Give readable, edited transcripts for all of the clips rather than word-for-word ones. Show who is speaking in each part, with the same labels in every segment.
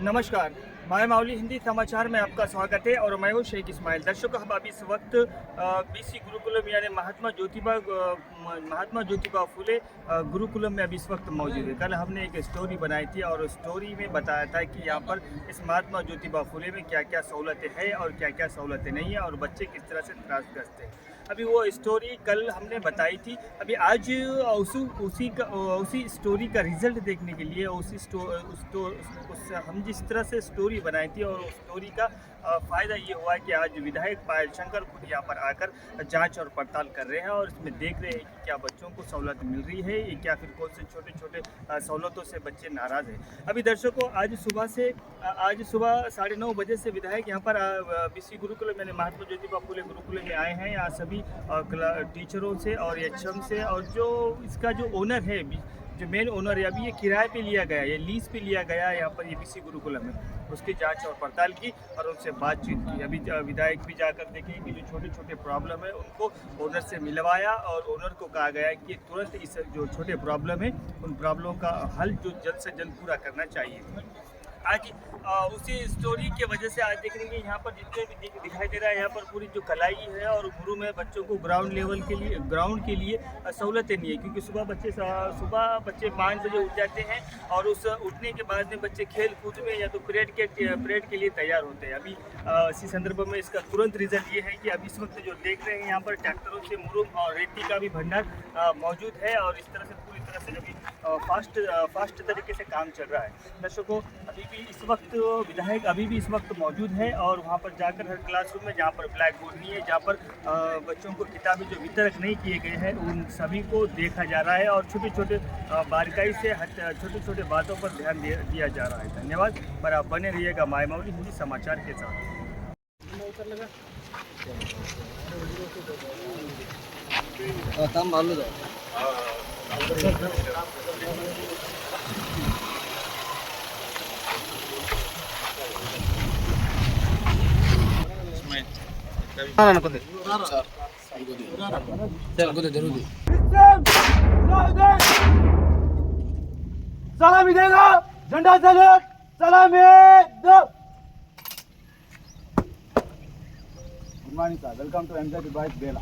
Speaker 1: नमस्कार, माय माउली हिंदी समाचार में आपका स्वागत है और मैं हूँ शेख इस्माइल। दर्शकों, हम अभी इस वक्त बीसी गुरुकुलम यानी महात्मा ज्योतिबा फुले गुरुकुलम में अभी इस वक्त मौजूद है। कल हमने एक स्टोरी बनाई थी और स्टोरी में बताया था कि यहाँ पर इस महात्मा ज्योतिबा फुले में क्या क्या सहूलतें हैं और क्या क्या सहूलतें नहीं है और बच्चे किस तरह से त्रासग्रस्त हैं। अभी वो स्टोरी कल हमने बताई थी। अभी आज उसी स्टोरी का रिजल्ट देखने के लिए हम जिस तरह से स्टोरी बनाई थी और उस स्टोरी का फ़ायदा ये हुआ है कि आज विधायक पायल शंकर खुद यहाँ पर आकर जांच और पड़ताल कर रहे हैं और इसमें देख रहे हैं कि क्या बच्चों को सहूलत मिल रही है या फिर कौन से छोटे छोटे सहूलतों से बच्चे नाराज़ हैं। अभी दर्शकों, आज सुबह 9:30 बजे से विधायक यहाँ पर बीसी गुरुकुलम यानी महात्मा ज्योतिबा फुले गुरुकुलम में आए हैं। यहाँ सभी टीचरों से और एचएम से और जो इसका जो ओनर है, जो मेन ओनर है, अभी ये किराए पे लिया गया, ये लीज पे लिया गया यहाँ पर बीसी गुरुकुलम में, उसकी जांच और पड़ताल की और उनसे बातचीत की। अभी विधायक भी जाकर देखें कि जो छोटे छोटे प्रॉब्लम है उनको ओनर से मिलवाया और ओनर को कहा गया कि तुरंत इस जो छोटे प्रॉब्लम है उन प्रॉब्लम का हल जो जल्द से जल्द पूरा करना चाहिए। आज उसी स्टोरी के वजह से आज देख रहे हैं यहाँ पर जितने भी दिखाई दे रहा है, यहाँ पर पूरी जो कलाई है और गुरु में बच्चों को ग्राउंड के लिए सहूलतें नहीं है, क्योंकि सुबह बच्चे 5 बजे उठ जाते हैं और उस उठने के बाद में बच्चे खेल कूद में या तो परेड के लिए तैयार होते हैं। अभी इसी संदर्भ में इसका तुरंत रिजल्ट ये है कि अभी इस वक्त जो देख रहे हैं यहाँ पर ट्रैक्टरों से मुरुम और रेती का भी भंडार मौजूद है और इस तरह से पूरी तरह से अभी फास्ट तरीके से काम चल रहा है। दर्शकों, अभी भी इस वक्त मौजूद है और वहाँ पर जाकर हर क्लासरूम में जहाँ पर ब्लैक बोर्ड नहीं है, जहाँ पर बच्चों को किताबें जो वितरक नहीं किए गए हैं उन सभी को देखा जा रहा है और छोटे छोटे बारीकाई से छोटे छोटे बातों पर ध्यान दिया जा रहा है। धन्यवाद, पर आप बने रहिएगा माय माउली हिंदी समाचार के साथ।
Speaker 2: सलामी देगा, झंडा सैल्यूट, सलामी दो। Good morning sir, welcome to MZ boys Bela.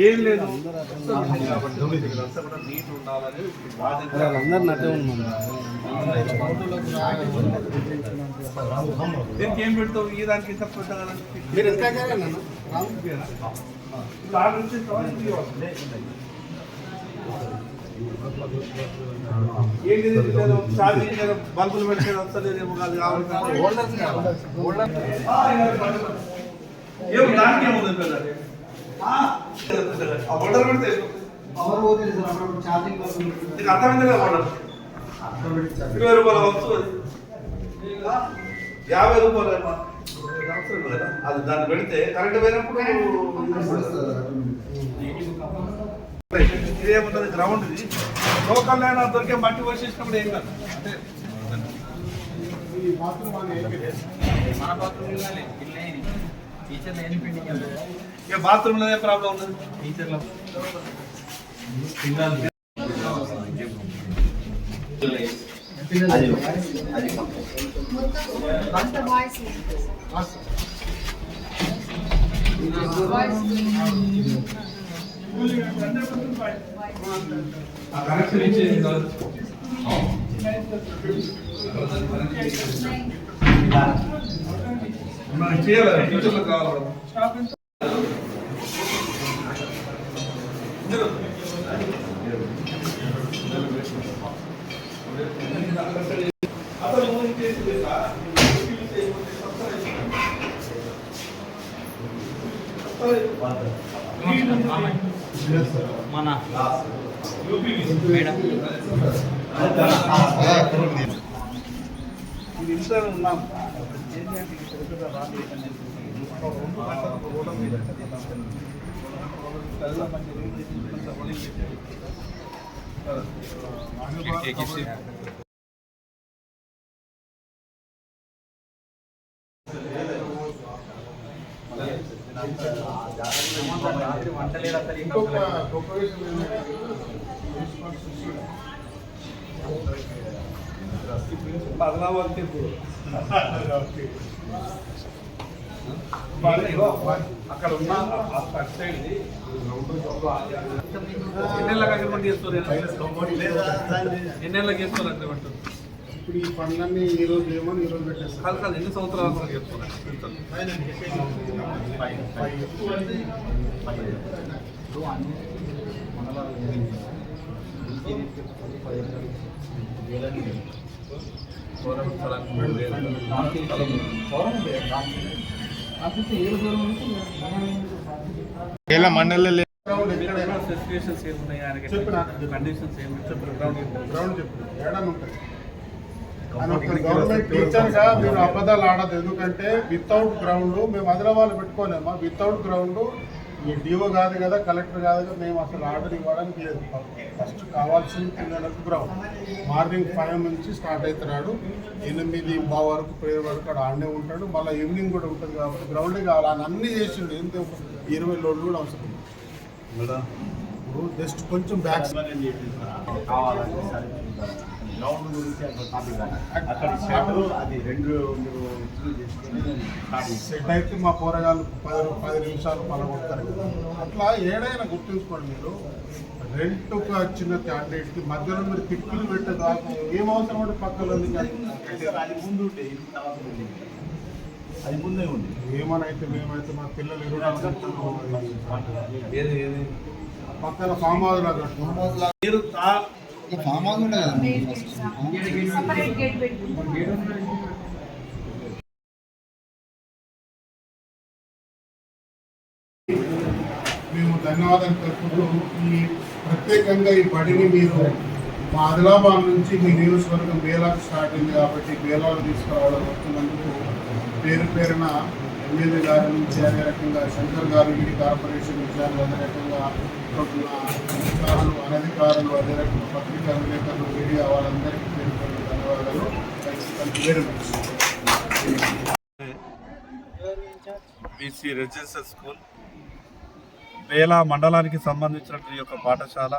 Speaker 3: ఏం లేదు నీట్ ఉండాలని
Speaker 2: అందరు నట్టే ఉన్నాం.
Speaker 3: దీనికి ఏం పెడతావు ఈ దానికి ఇంత పెట్టాలని
Speaker 2: మీరు ఎంత
Speaker 3: ఏంటి ఛార్జింగ్ బల్బులు పెట్టేది వస్తలేదేమో కాదు ఏం దానికి ఏముంది పెద్దది ఓల్డర్ పెడితే నీకు అర్థమైంది కదా ఓల్డర్ 20 రూపాయల వస్తువు 50 రూపాయలు అవసరం కదా అది దాన్ని పెడితే కరెంట్ పోయినప్పుడు ఇదేముంటుంది గ్రౌండ్ ఇది లోకల్ అయినా దొరికే మట్టి వచ్చేసినప్పుడు ఏం కాదు అంటే ఇక బాత్రూంలో ఏ ప్రాబ్లం ఉండదు టీచర్లో కనెక్షన్ ఇచ్చేది కాదు మనం చేయాలి టీచర్లు కావాలి మన మేడం ఇది ఇంట్లో ఉన్నాం గొప్ప విషయం అక్కడ ఉన్న ఎన్నెళ్ళకి అగ్రిమెంట్ చేస్తారు ఎన్నెళ్ళకి చేస్తారు అగ్రిమెంట్
Speaker 2: ఇప్పుడు ఈ పనులన్నీ ఈ రోజు ఏమో ఈ రోజు పెట్టేస్తారు.
Speaker 3: కాదు కాదు ఎన్ని సంవత్సరాలు చేస్తున్నారు
Speaker 2: మండలి
Speaker 3: స్పెసిఫికేషన్స్ ఏమున్నాయి కండిషన్స్
Speaker 2: గ్రౌండ్ చెప్పు ఏడాది ఉంటుంది. గవర్నమెంట్ టీచర్ గా మీరు అబద్ధాలు ఆడదు. ఎందుకంటే వితౌట్ గ్రౌండ్ మేము హైదరాబాద్ పెట్టుకోలేమా? వితౌట్ గ్రౌండ్ ఈ డిఓ కాదు కదా, కలెక్టర్ కాదు కదా, మేము అసలు ఆర్డర్ ఇవ్వడానికి లేదు. ఫస్ట్ కావాల్సిన పిల్లలకు గ్రౌండ్ మార్నింగ్ 5 నుంచి స్టార్ట్ అవుతున్నాడు, 8:15 వరకు ప్రేయర్ వరకు అక్కడ ఆడనే ఉంటాడు. మళ్ళీ ఈవినింగ్ కూడా ఉంటుంది కాబట్టి గ్రౌండే కావాలి. ఆయన అన్నీ చేసిండు. ఏంటి 20 లోడ్లు కూడా అవసరం. ఇప్పుడు జస్ట్ కొంచెం బ్యాక్
Speaker 4: గ్రౌండ్ గురించి అక్కడ అది 2
Speaker 2: సెట్ అయితే మా పోరగాళ్ళు 10 నిమిషాలు పలగొడతారు కదా. అట్లా ఏడైనా గుర్తుంచుకోండి. మీరు రెంట్కి వచ్చిన క్యాండిడేట్కి మధ్యలో మీరు కిటికీలు పెట్టే దాకా ఏం అవసరం అంటే పక్కన
Speaker 4: అది ముందు ఉండే అది ముందే ఉంది.
Speaker 2: ఏమనైతే మేమైతే మా పిల్లలు 24 పక్కన ఫామ్ హౌస్ లాగా ఫామ్ హౌస్ ఉండే కదా. మేము ధన్యవాదాలు తెలుపుతూ ఈ ప్రత్యేకంగా ఈ బడిని మీరు మా ఆదిలాబాద్ నుంచి మీ నియోజకవర్గం బేలాకు స్టార్ట్ అయింది కాబట్టి బేలాలు తీసుకురావడం వస్తున్నందుకు పేరున ఎమ్మెల్యే గారి నుంచి అదే రకంగా శంకర్ గారు ఈ కార్పొరేషన్ విషయాలు అదే రకంగా అధికారులు అనధికారులు అదే రకంగా పత్రికా విలేకరులు మీడియా వాళ్ళందరికీ పేరు ధన్యవాదాలు. Very much.
Speaker 3: BC residential school Bela మండలానికి సంబంధించినటువంటి యొక్క పాఠశాల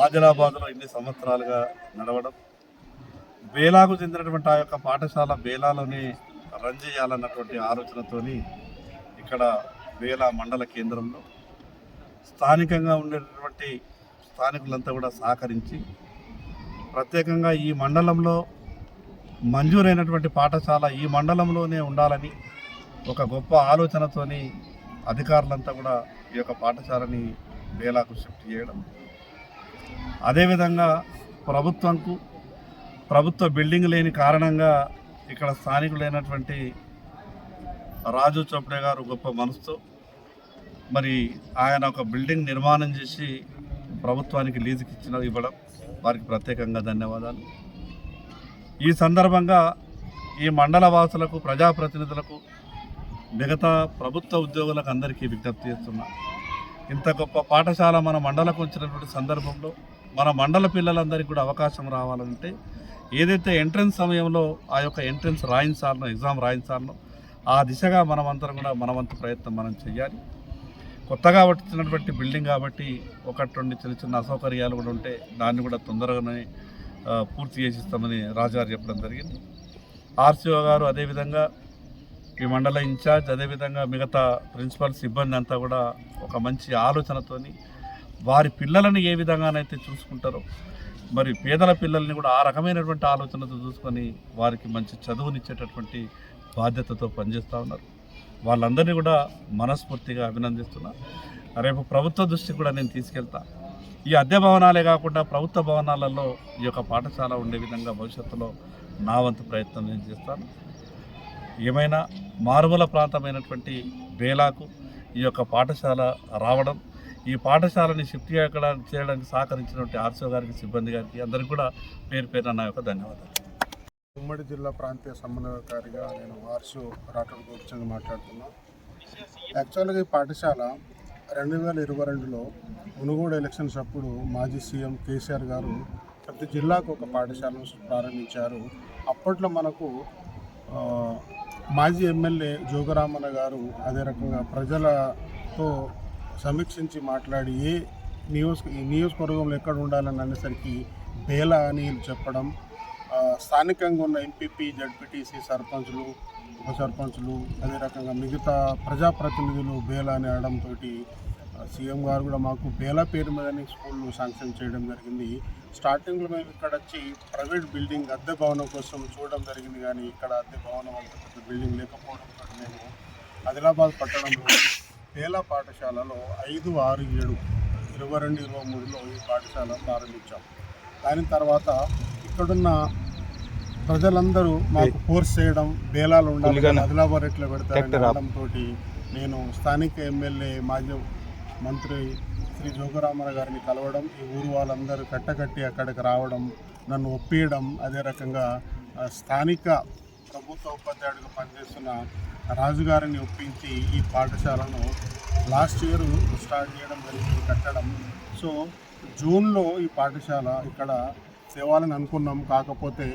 Speaker 3: ఆదిలాబాద్లో ఇన్ని సంవత్సరాలుగా నడవడం, బేలాకు చెందినటువంటి ఆ యొక్క పాఠశాల బేలాలోనే రన్ చేయాలన్నటువంటి ఆలోచనతోని ఇక్కడ బేలా మండల కేంద్రంలో స్థానికంగా ఉండేటటువంటి స్థానికులంతా కూడా సహకరించి ప్రత్యేకంగా ఈ మండలంలో మంజూరైనటువంటి పాఠశాల ఈ మండలంలోనే ఉండాలని ఒక గొప్ప ఆలోచనతోని అధికారులంతా కూడా ఈ యొక్క పాఠశాలని బేలాకు షిఫ్ట్ చేయడం, అదేవిధంగా ప్రభుత్వ బిల్డింగ్ లేని కారణంగా ఇక్కడ స్థానికులైనటువంటి రాజు చోప్డే గారు గొప్ప మనసుతో మరి ఆయన ఒక బిల్డింగ్ నిర్మాణం చేసి ప్రభుత్వానికి లీజుకి ఇవ్వడం వారికి ప్రత్యేకంగా ధన్యవాదాలు. ఈ సందర్భంగా ఈ మండల వాసులకు, ప్రజాప్రతినిధులకు, మిగతా ప్రభుత్వ ఉద్యోగులకు అందరికీ విజ్ఞప్తి చేస్తున్నా, ఇంత గొప్ప పాఠశాల మన మండలకు వచ్చినటువంటి సందర్భంలో మన మండల పిల్లలందరికీ కూడా అవకాశం రావాలంటే ఏదైతే ఎంట్రన్స్ సమయంలో ఆ యొక్క ఎంట్రన్స్ రాయించాలనో, ఎగ్జామ్ రాయించాలనో ఆ దిశగా మనమందరం కూడా మనవంతు ప్రయత్నం మనం చేయాలి. కొత్తగా వచ్చినటువంటి బిల్డింగ్ కాబట్టి ఒకటి రెండు చిన్న అసౌకర్యాలు కూడా ఉంటే దాన్ని కూడా తొందరగానే పూర్తి చేసిస్తామని రాజుగారు చెప్పడం జరిగింది. ఆర్సీఓ గారు, అదేవిధంగా ఈ మండల ఇన్ఛార్జ్, అదేవిధంగా మిగతా ప్రిన్సిపల్ సిబ్బంది అంతా కూడా ఒక మంచి ఆలోచనతోని వారి పిల్లలను ఏ విధంగానైతే చూసుకుంటారో మరి పేదల పిల్లల్ని కూడా ఆ రకమైనటువంటి ఆలోచనతో చూసుకొని వారికి మంచి చదువునిచ్చేటటువంటి బాధ్యతతో పనిచేస్తూ ఉన్నారు. వాళ్ళందరినీ కూడా మనస్ఫూర్తిగా అభినందిస్తున్నా. రేపు ప్రభుత్వ దృష్టికి కూడా నేను తీసుకెళ్తా. ఈ అద్దె భవనాలే కాకుండా ప్రభుత్వ భవనాలలో ఈ యొక్క పాఠశాల ఉండే విధంగా భవిష్యత్తులో నా వంతు ప్రయత్నం నేను చేస్తాను. ఏమైనా మారుమూల ప్రాంతమైనటువంటి బేలాకు ఈ యొక్క పాఠశాల రావడం, ఈ పాఠశాలని షిఫ్ట్ చేయడానికి సహకరించినటువంటి ఆర్సీఓ గారికి, సిబ్బంది గారికి అందరికీ కూడా పేరు పేరున నా యొక్క ధన్యవాదాలు.
Speaker 2: ఉమ్మడి జిల్లా ప్రాంతీయ సమన్వయకారిగా నేను ఆర్సీఓ రాఠోడ్ గోపిచంద్ మాట్లాడుతున్నా. యాక్చువల్గా ఈ పాఠశాల 2022లో మునుగోడు ఎలక్షన్స్ అప్పుడు మాజీ సీఎం కేసీఆర్ గారు ప్రతి జిల్లాకు ఒక పాఠశాలను ప్రారంభించారు. అప్పట్లో మనకు మాజీ ఎమ్మెల్యే జోగరామన్న గారు అదే రకంగా ప్రజలతో సమీక్షించి మాట్లాడి ఈ నియోజకవర్గంలో ఎక్కడ ఉండాలని అనేసరికి బేలా అని చెప్పడం, స్థానికంగా ఉన్న ఎంపీపీ, జడ్పీటీసీ, సర్పంచులు, ఉప సర్పంచులు, అదే రకంగా మిగతా ప్రజాప్రతినిధులు బేలా అని అనడంతో సీఎం గారు కూడా మాకు బేలా పేరు మీదనే స్కూళ్ళు శాంక్షన్ చేయడం జరిగింది. స్టార్టింగ్లో మేము ఇక్కడ వచ్చి ప్రైవేట్ బిల్డింగ్ అద్దె భవనం కోసం చూడడం జరిగింది, కానీ ఇక్కడ అద్దె భవనం అంత పెద్ద బిల్డింగ్ లేకపోవడంతో మేము ఆదిలాబాద్ పట్టణంలో బేలా పాఠశాలలో 5, 6, 7, 22, 23లో ఈ పాఠశాల ప్రారంభించాం. దాని తర్వాత ఇక్కడున్న ప్రజలందరూ మాకు ఫోర్స్ చేయడం, బేలాలు ఉండాలి, ఆదిలాబాద్ ఎట్లా పెడతారని అనడంతో నేను స్థానిక ఎమ్మెల్యే, మాజీ మంత్రి శ్రీ జోగరామన్న గారిని కలవడం, ఈ ఊరు వాళ్ళందరూ కట్టకట్టి అక్కడికి రావడం, నన్ను ఒప్పియడం, అదే రకంగా స్థానిక ప్రభుత్వ ఉపాధ్యాయుడిగా పనిచేస్తున్న రాజుగారిని ఒప్పించి ఈ పాఠశాలను లాస్ట్ ఇయర్ స్టార్ట్ చేయడం జరిగింది, కట్టడం. సో జూన్లో ఈ పాఠశాల ఇక్కడ తేవాలని అనుకున్నాం. కాకపోతే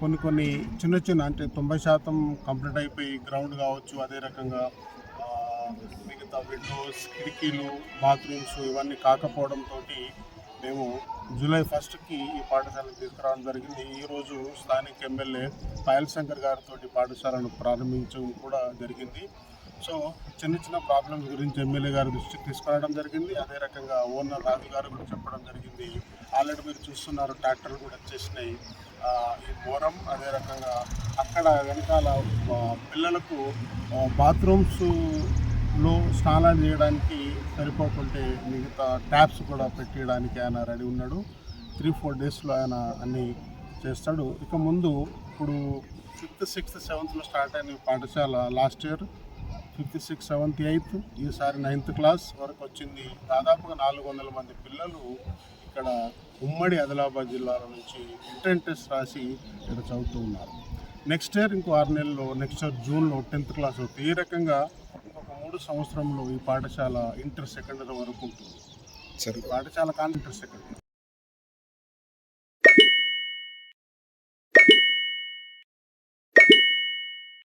Speaker 2: కొన్ని చిన్న అంటే 90% కంప్లీట్ అయిపోయి గ్రౌండ్ కావచ్చు, అదే రకంగా మిగతా విండోస్, కిటికీలు, బాత్రూమ్స్ ఇవన్నీ కాకపోవడంతో మేము జూలై 1కి ఈ పాఠశాలను తీసుకురావడం జరిగింది. ఈరోజు స్థానిక ఎమ్మెల్యే పాయల్ శంకర్ గారితో పాఠశాలను ప్రారంభించడం కూడా జరిగింది. సో చిన్న ప్రాబ్లమ్స్ గురించి ఎమ్మెల్యే గారి దృష్టికి తీసుకురావడం జరిగింది. అదే రకంగా ఓనర్ రాజు గారు కూడా చెప్పడం జరిగింది. ఆల్రెడీ మీరు చూస్తున్నారు, ట్రాక్టర్లు కూడా వచ్చేసినాయి. ఈ మోరం, అదే రకంగా అక్కడ వెనకాల పిల్లలకు బాత్రూమ్స్లో స్నానాలు చేయడానికి సరిపోకుంటే మిగతా ట్యాప్స్ కూడా పెట్టడానికి ఆయన రెడీ ఉన్నాడు. 3-4 డేస్లో ఆయన అన్నీ చేస్తాడు. ఇక ముందు ఇప్పుడు 5th, 6th, 7thలో స్టార్ట్ అయిన పాఠశాల last year 5th, 6th, 7th, 8th, ఈసారి 9th క్లాస్ వరకు వచ్చింది. దాదాపుగా 400 మంది పిల్లలు ఇక్కడ ఉమ్మడి ఆదిలాబాద్ జిల్లాల నుంచి ఇంటర్ టెస్ట్ రాసి ఇక్కడ చదువుతూ ఉన్నారు. నెక్స్ట్ ఇయర్ ఇంకో 6 నెలల్లో, నెక్స్ట్ ఇయర్ జూన్లో 10th క్లాస్ అవుతుంది. ఈ రకంగా ఇంకొక 3 సంవత్సరంలో ఈ పాఠశాల ఇంటర్ సెకండరీ వరకు ఉంటుంది. ఈ పాఠశాల కానీ ఇంటర్ సెకండరీ